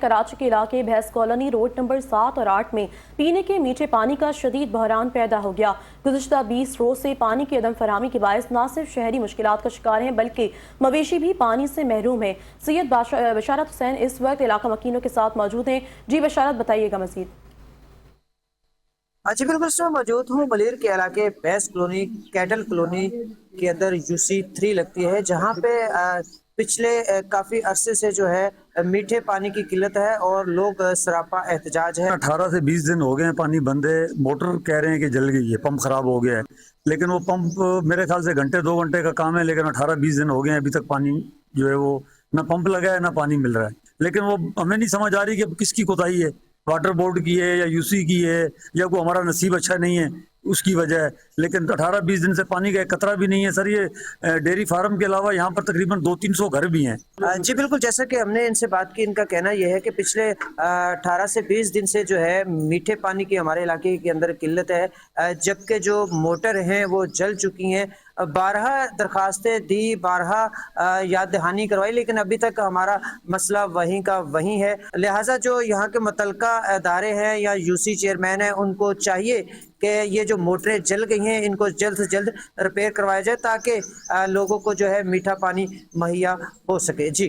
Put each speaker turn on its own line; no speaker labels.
कराची के इलाके भैंस कॉलोनी रोड नंबर 7 और 8 में पीने के मीठे पानी का शदीद बहरान पैदा हो गया। गुज़िश्ता 20 रोज से पानी की अदम फराहमी के बायस न सिर्फ शहरी मुश्किलात का शिकार हैं बल्कि मवेशी भी पानी से महरूम है। सैयद बशारत हुसैन इस वक्त इलाका मकीनों के साथ मौजूद हैं। जी बशारत, बताइएगा मजीद।
जी बिल्कुल, इसमें मौजूद हूँ मलिर के इलाके भैंस कॉलोनी कैटल कॉलोनी के अंदर UC3 लगती है, जहाँ पे पिछले काफ़ी अरसे से जो है मीठे पानी की किल्लत है और लोग सरापा एहतजाज है।
18 से 20 दिन हो गए हैं, पानी बंद है। मोटर कह रहे हैं कि जल गई है, पंप खराब हो गया है, लेकिन वो पंप मेरे ख्याल से घंटे 2 घंटे का काम है, लेकिन 18-20 दिन हो गए हैं, अभी तक पानी जो है वो ना पंप लगा है ना पानी मिल रहा है। लेकिन वो हमें नहीं समझ आ रही कि किसकी कोताही है, वाटर बोर्ड की है या UC की है या कोई हमारा नसीब अच्छा नहीं है उसकी वजह है। लेकिन 18-20 दिन से पानी का एक कतरा भी नहीं है सर। ये डेयरी फार्म के अलावा यहाँ पर तकरीबन 200-300 घर भी हैं।
जी बिल्कुल, जैसा कि हमने इनसे बात की, इनका कहना यह है कि पिछले 18 से 20 दिन से जो है मीठे पानी की हमारे इलाके के अंदर किल्लत है, जबकि जो मोटर हैं वो जल चुकी हैं। 12 दरखास्तें दी, 12 याद दहानी करवाई, लेकिन अभी तक हमारा मसला वहीं का वहीं है। लिहाजा जो यहाँ के मुतल्लिका अदारे हैं या UC चेयरमैन हैं, उनको चाहिए कि ये जो मोटरें जल गई हैं इनको जल्द से जल्द रिपेयर करवाया जाए ताकि लोगों को जो है मीठा पानी मुहैया हो सके। जी।